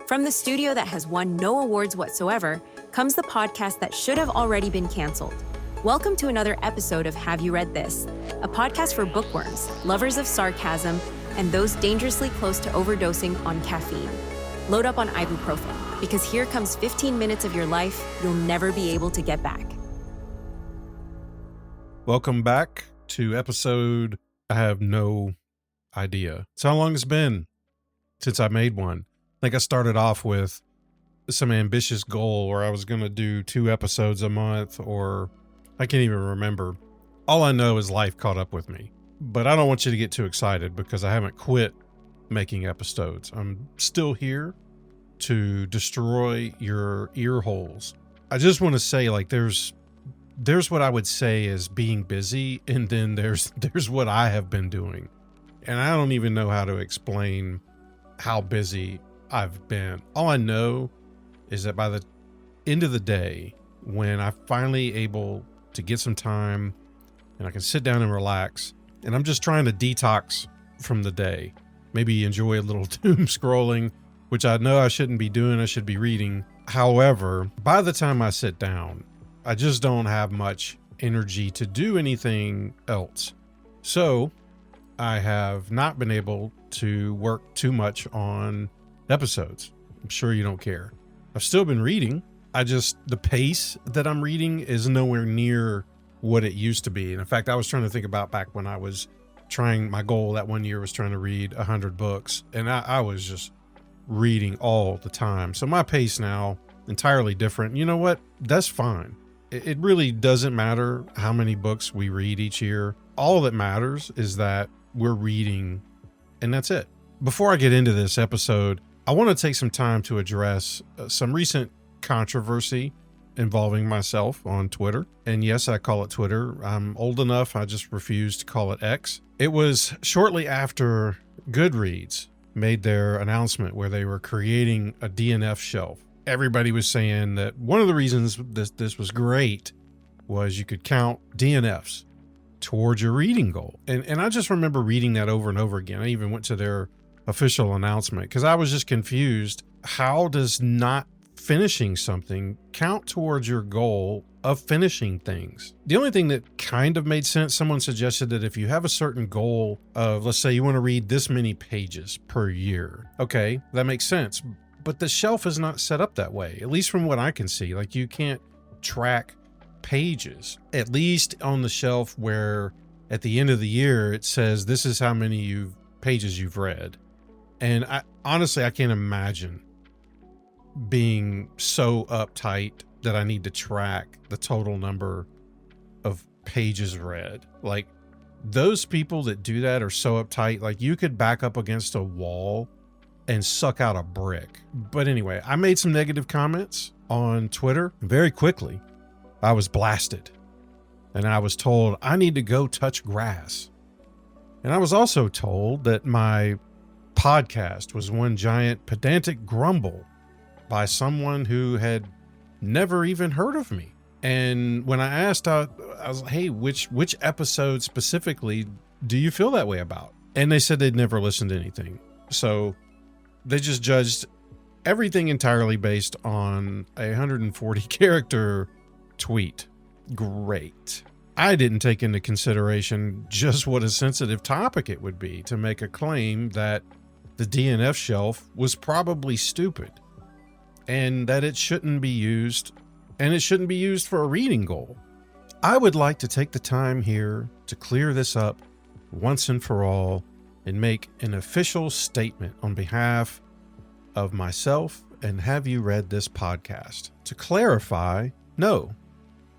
From the studio that has won no awards whatsoever comes the podcast that should have already been canceled. Welcome to another episode of Have You Read This? A podcast for bookworms, lovers of sarcasm, and those dangerously close to overdosing on caffeine. Load up on ibuprofen, because here comes 15 minutes of your life you'll never be able to get back. Welcome back to episode, I have no idea. It's how long it's been since I made one. I think I started off with some ambitious goal where I was going to do 2 episodes a month, or I can't even remember. All I know is life caught up with me. But I don't want you to get too excited because I haven't quit making episodes. I'm still here to destroy your ear holes. I just want to say, like, there's what I would say is being busy, and then there's what I have been doing. And I don't even know how to explain how busy I've been. All I know is that by the end of the day, when I'm finally able to get some time and I can sit down and relax, and I'm just trying to detox from the day, maybe enjoy a little doom scrolling, which I know I shouldn't be doing. I should be reading. However, by the time I sit down, I just don't have much energy to do anything else. So I have not been able to work too much on episodes. I'm sure you don't care. I've still been reading. The pace that I'm reading is nowhere near what it used to be. And in fact, I was trying to think about back when I was my goal that one year was trying to read 100 books. And I was just reading all the time. So my pace now, entirely different. You know what? That's fine. It really doesn't matter how many books we read each year. All that matters is that we're reading, and that's it. Before I get into this episode, I want to take some time to address some recent controversy involving myself on Twitter. And yes, I call it Twitter. I'm old enough, I just refuse to call it X. It was shortly after Goodreads made their announcement where they were creating a DNF shelf. Everybody was saying that one of the reasons this was great was you could count DNFs towards your reading goal. And I just remember reading that over and over again. I even went to their official announcement because I was just confused. How does not finishing something count towards your goal of finishing things? The only thing that kind of made sense, someone suggested that if you have a certain goal of, let's say you want to read this many pages per year. Okay, that makes sense. But the shelf is not set up that way, at least from what I can see. Like, you can't track pages, at least on the shelf where at the end of the year it says this is how many pages you've read. And I can't imagine being so uptight that I need to track the total number of pages read. Like, those people that do that are so uptight. Like, you could back up against a wall and suck out a brick. But anyway, I made some negative comments on Twitter. Very quickly, I was blasted. And I was told I need to go touch grass. And I was also told that my podcast was one giant pedantic grumble by someone who had never even heard of me. And when I asked, I was like, hey, which episode specifically do you feel that way about? And they said they'd never listened to anything. So they just judged everything entirely based on a 140 character tweet. Great. I didn't take into consideration just what a sensitive topic it would be to make a claim that the DNF shelf was probably stupid and that it shouldn't be used, and it shouldn't be used for a reading goal. I would like to take the time here to clear this up once and for all and make an official statement on behalf of myself and Have You Read This podcast. To clarify, no,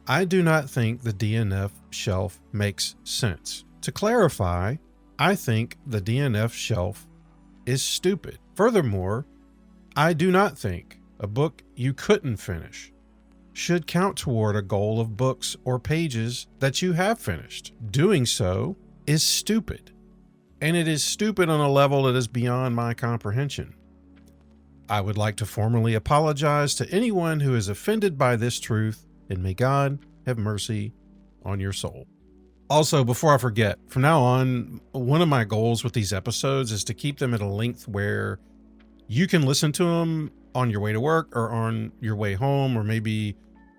I do not think the DNF shelf makes sense. To clarify, I think the DNF shelf is stupid. Furthermore, I do not think a book you couldn't finish should count toward a goal of books or pages that you have finished. Doing so is stupid. And it is stupid on a level that is beyond my comprehension. I would like to formally apologize to anyone who is offended by this truth, and may God have mercy on your soul. Also, before I forget, from now on, one of my goals with these episodes is to keep them at a length where You can listen to them on your way to work or on your way home, or maybe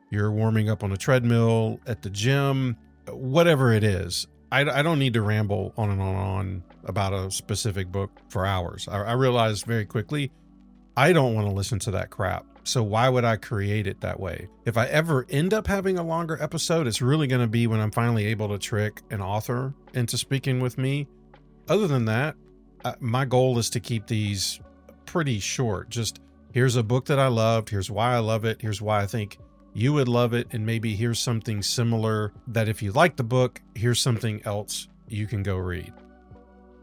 you're warming up on a treadmill at the gym, whatever it is. I don't need to ramble on and on about a specific book for hours. I realized very quickly, I don't want to listen to that crap. So why would I create it that way? If I ever end up having a longer episode, it's really going to be when I'm finally able to trick an author into speaking with me. Other than that, my goal is to keep these pretty short. Just here's a book that I loved. Here's why I love it. Here's why I think you would love it. And maybe here's something similar that if you like the book, here's something else you can go read.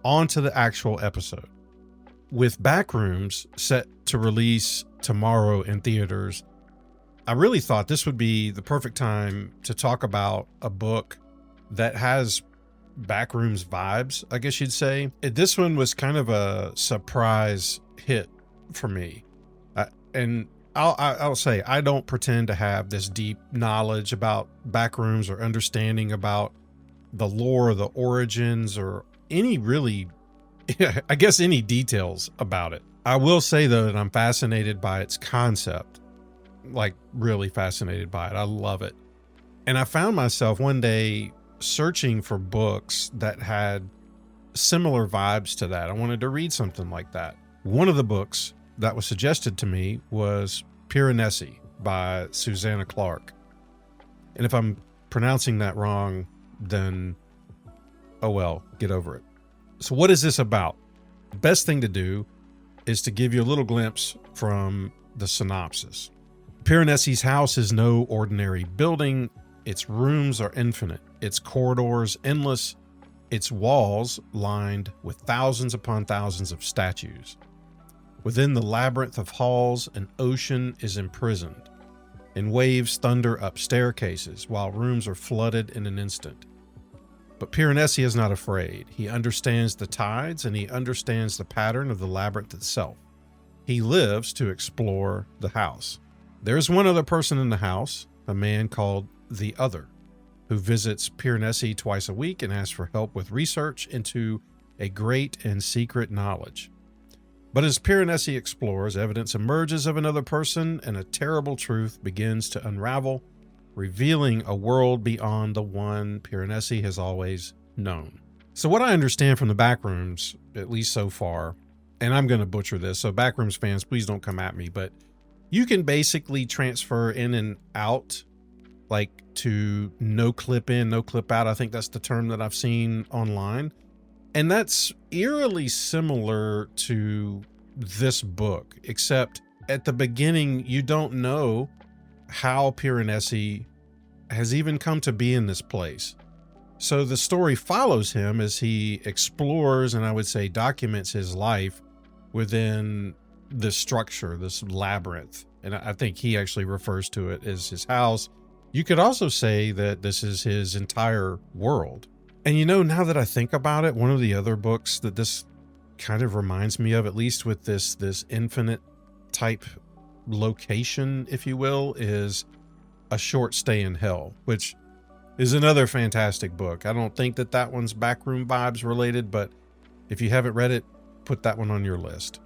On to the actual episode. With Backrooms set to release tomorrow in theaters, I really thought this would be the perfect time to talk about a book that has Backrooms vibes, I guess you'd say. This one was kind of a surprise hit for me. And I'll say, I don't pretend to have this deep knowledge about Backrooms or understanding about the lore, the origins, or any really, I guess, any details about it. I will say, though, that I'm fascinated by its concept, like really fascinated by it. I love it. And I found myself one day searching for books that had similar vibes to that. I wanted to read something like that. One of the books that was suggested to me was Piranesi by Susanna Clarke. And if I'm pronouncing that wrong, then oh well, get over it. So what is this about? The best thing to do is to give you a little glimpse from the synopsis. Piranesi's house is no ordinary building. Its rooms are infinite, its corridors endless, its walls lined with thousands upon thousands of statues. Within the labyrinth of halls, an ocean is imprisoned, and waves thunder up staircases while rooms are flooded in an instant. But Piranesi is not afraid. He understands the tides, and he understands the pattern of the labyrinth itself. He lives to explore the house. There's one other person in the house, a man called the Other, who visits Piranesi twice a week and asks for help with research into a great and secret knowledge. But as Piranesi explores, evidence emerges of another person, and a terrible truth begins to unravel, revealing a world beyond the one Piranesi has always known. So what I understand from the Backrooms, at least so far, and I'm going to butcher this, so Backrooms fans, please don't come at me, but you can basically transfer in and out, like to no clip in, no clip out. I think that's the term that I've seen online. And that's eerily similar to this book, except at the beginning, you don't know how Piranesi has even come to be in this place. So the story follows him as he explores, and I would say documents his life within this structure, this labyrinth. And I think he actually refers to it as his house. You could also say that this is his entire world. And you know, now that I think about it, one of the other books that this kind of reminds me of, at least with this infinite type location, if you will, is A Short Stay in Hell, which is another fantastic book. I don't think that one's backroom vibes related, but if you haven't read it, put that one on your list.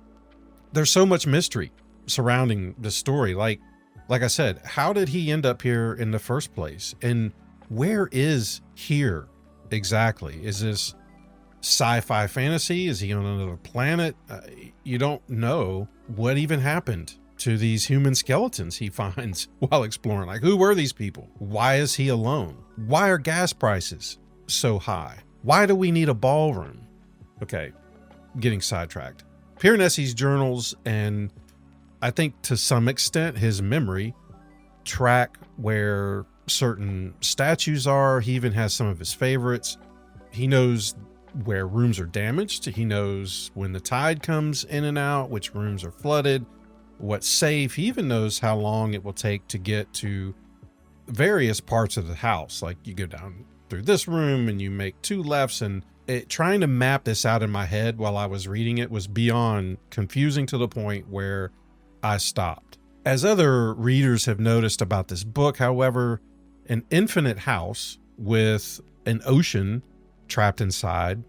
There's so much mystery surrounding the story. Like I said, how did he end up here in the first place? And where is here? Exactly. Is this sci-fi fantasy? Is he on another planet? You don't know what even happened to these human skeletons he finds while exploring. Like, who were these people? Why is he alone? Why are gas prices so high? Why do we need a ballroom? Okay, getting sidetracked. Piranesi's journals, and I think to some extent his memory, track where certain statues are. He even has some of his favorites. He knows where rooms are damaged. He knows when the tide comes in and out, which rooms are flooded, what's safe. He even knows how long it will take to get to various parts of the house. Like you go down through this room and you make two lefts, and trying to map this out in my head while I was reading it was beyond confusing to the point where I stopped. As other readers have noticed about this book, however, an infinite house with an ocean trapped inside,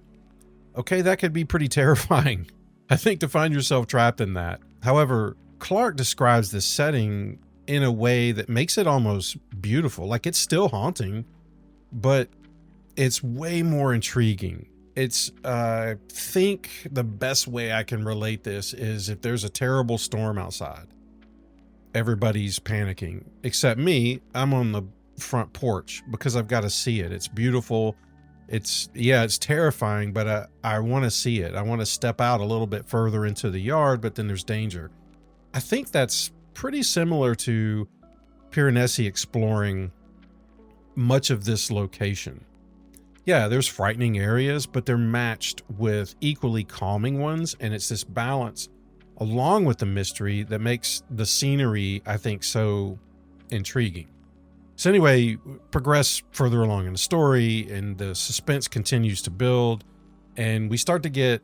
okay, that could be pretty terrifying. I think to find yourself trapped in that. However, Clarke describes this setting in a way that makes it almost beautiful. Like, it's still haunting, but it's way more intriguing. It's, I think the best way I can relate this is if there's a terrible storm outside. Everybody's panicking, except me. I'm on the front porch because I've got to see it. It's beautiful. It's terrifying, but I want to see it. I want to step out a little bit further into the yard, but then there's danger. I think that's pretty similar to Piranesi exploring much of this location. Yeah, there's frightening areas, but they're matched with equally calming ones, and it's this balance along with the mystery that makes the scenery, I think, so intriguing. So anyway, progress further along in the story, and the suspense continues to build, and we start to get,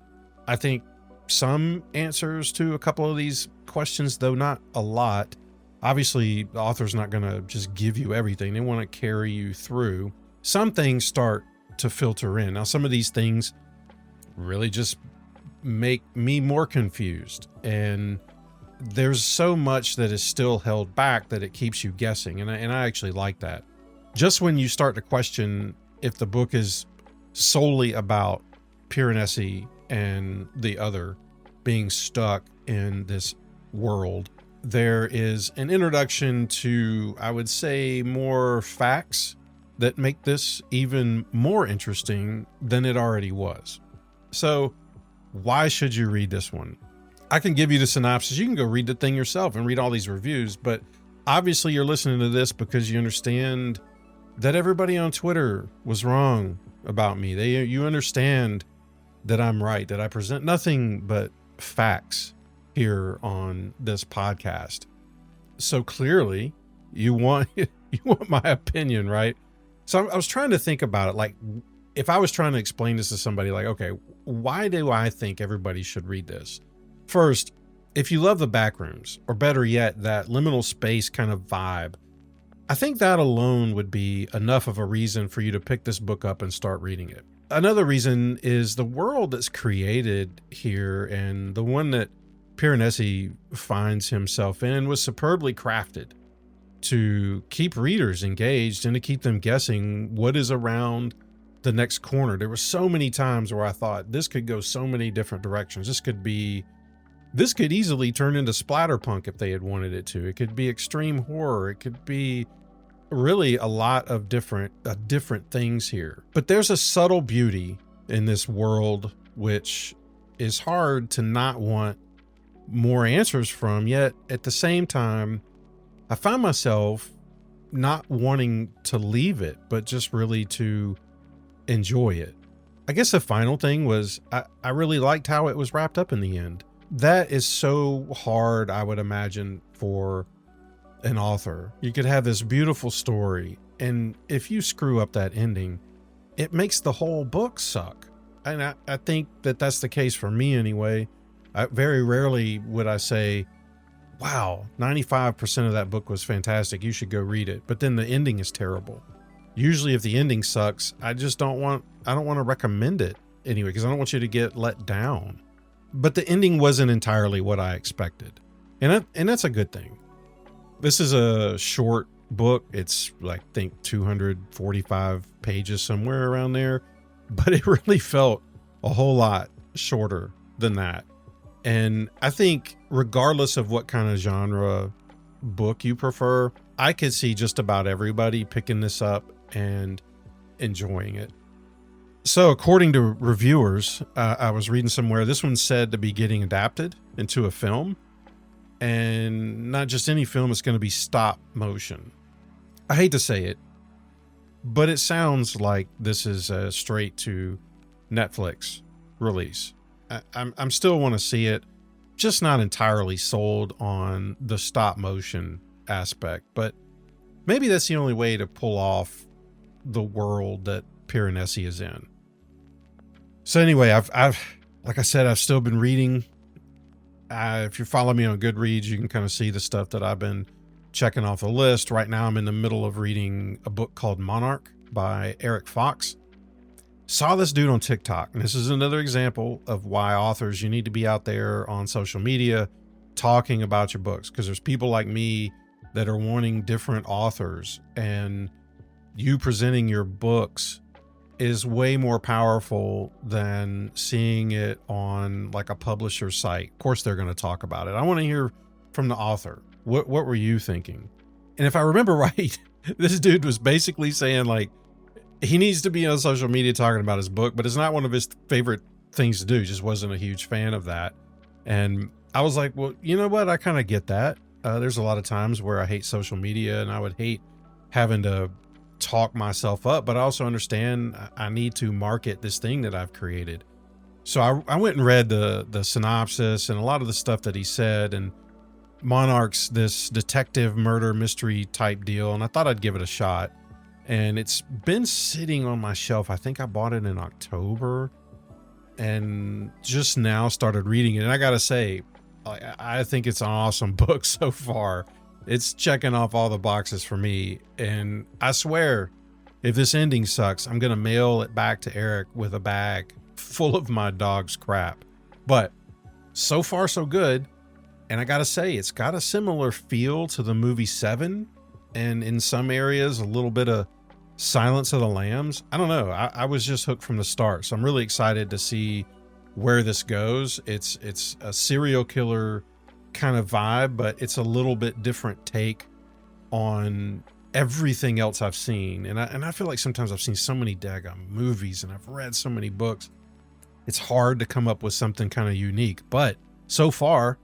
I think, some answers to a couple of these questions, though not a lot. Obviously, the author's not going to just give you everything. They want to carry you through. Some things start to filter in. Now, some of these things really just make me more confused, and there's so much that is still held back that it keeps you guessing, and I actually like that. Just when you start to question if the book is solely about Piranesi and the other being stuck in this world, there is an introduction to, I would say, more facts that make this even more interesting than it already was. So why should you read this one? I can give you the synopsis. You can go read the thing yourself and read all these reviews, but obviously you're listening to this because you understand that everybody on Twitter was wrong about me. You understand that I'm right, that I present nothing but facts here on this podcast. So clearly you want my opinion, right? So I was trying to think about it. Like, if I was trying to explain this to somebody, like, okay, why do I think everybody should read this? First, if you love the Backrooms, or better yet, that liminal space kind of vibe, I think that alone would be enough of a reason for you to pick this book up and start reading it. Another reason is the world that's created here, and the one that Piranesi finds himself in was superbly crafted to keep readers engaged and to keep them guessing what is around the next corner. There were so many times where I thought this could go so many different directions. This could easily turn into splatterpunk if they had wanted it to. It could be extreme horror. It could be really a lot of different things here. But there's a subtle beauty in this world which is hard to not want more answers from, yet at the same time, I find myself not wanting to leave it, but just really to enjoy it. I guess the final thing was I really liked how it was wrapped up in the end. That is so hard, I would imagine, for an author. You could have this beautiful story, and if you screw up that ending, it makes the whole book suck. And I think that that's the case for me anyway. Very rarely would I say, wow, 95% of that book was fantastic, you should go read it. But then the ending is terrible. Usually if the ending sucks, I don't want to recommend it anyway, because I don't want you to get let down. But the ending wasn't entirely what I expected. And that's a good thing. This is a short book. It's like, I think 245 pages, somewhere around there. But it really felt a whole lot shorter than that. And I think regardless of what kind of genre book you prefer, I could see just about everybody picking this up and enjoying it. So according to reviewers, I was reading somewhere, this one's said to be getting adapted into a film, and not just any film, it's going to be stop motion. I hate to say it, but it sounds like this is a straight to Netflix release. I'm still want to see it, just not entirely sold on the stop motion aspect, but maybe that's the only way to pull off the world that Piranesi is in. So anyway, I've like I said, I've still been reading. If you follow me on Goodreads, you can kind of see the stuff that I've been checking off the list. Right now, I'm in the middle of reading a book called Monarch by Eric Fox. Saw this dude on TikTok, and this is another example of why authors, you need to be out there on social media talking about your books, because there's people like me that are wanting different authors, and you presenting your books is way more powerful than seeing it on like a publisher site. Of course, they're going to talk about it. I want to hear from the author. What were you thinking? And if I remember right, this dude was basically saying like, he needs to be on social media talking about his book, but it's not one of his favorite things to do. He just wasn't a huge fan of that. And I was like, well, you know what? I kind of get that. There's a lot of times where I hate social media and I would hate having to talk myself up, but I also understand I need to market this thing that I've created. So I went and read the synopsis and a lot of the stuff that he said, and Monarch's this detective murder mystery type deal, and I thought I'd give it a shot. And it's been sitting on my shelf. I think I bought it in October and just now started reading it. And I got to say, I think it's an awesome book so far. It's checking off all the boxes for me. And I swear, if this ending sucks, I'm going to mail it back to Eric with a bag full of my dog's crap. But so far, so good. And I got to say, it's got a similar feel to the movie Seven. And in some areas, a little bit of Silence of the Lambs. I don't know. I was just hooked from the start. So I'm really excited to see where this goes. It's a serial killer kind of vibe, but it's a little bit different take on everything else I've seen. And I feel like sometimes I've seen so many daggone movies and I've read so many books. It's hard to come up with something kind of unique, but so far,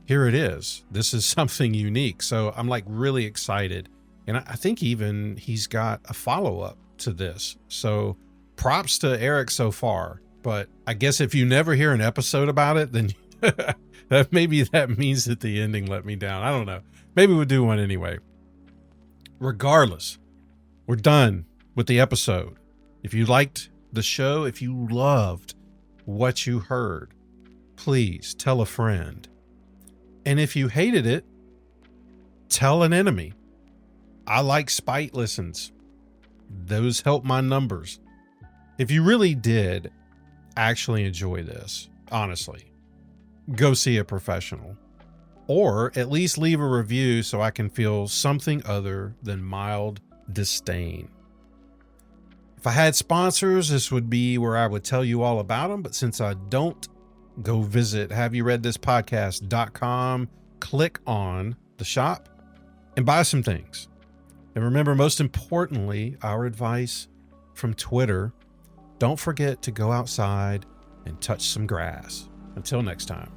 here it is. This is something unique. So I'm like really excited. And I think even he's got a follow-up to this. So props to Eric so far. But I guess if you never hear an episode about it, then maybe that means that the ending let me down. I don't know. Maybe we'll do one anyway. Regardless, we're done with the episode. If you liked the show, if you loved what you heard, please tell a friend. And if you hated it, tell an enemy. I like spite listens. Those help my numbers. If you really did actually enjoy this, honestly, go see a professional. Or at least leave a review so I can feel something other than mild disdain. If I had sponsors, this would be where I would tell you all about them. But since I don't, go visit haveyoureadthispodcast.com, click on the shop, and buy some things. And remember, most importantly, our advice from Twitter, don't forget to go outside and touch some grass. Until next time.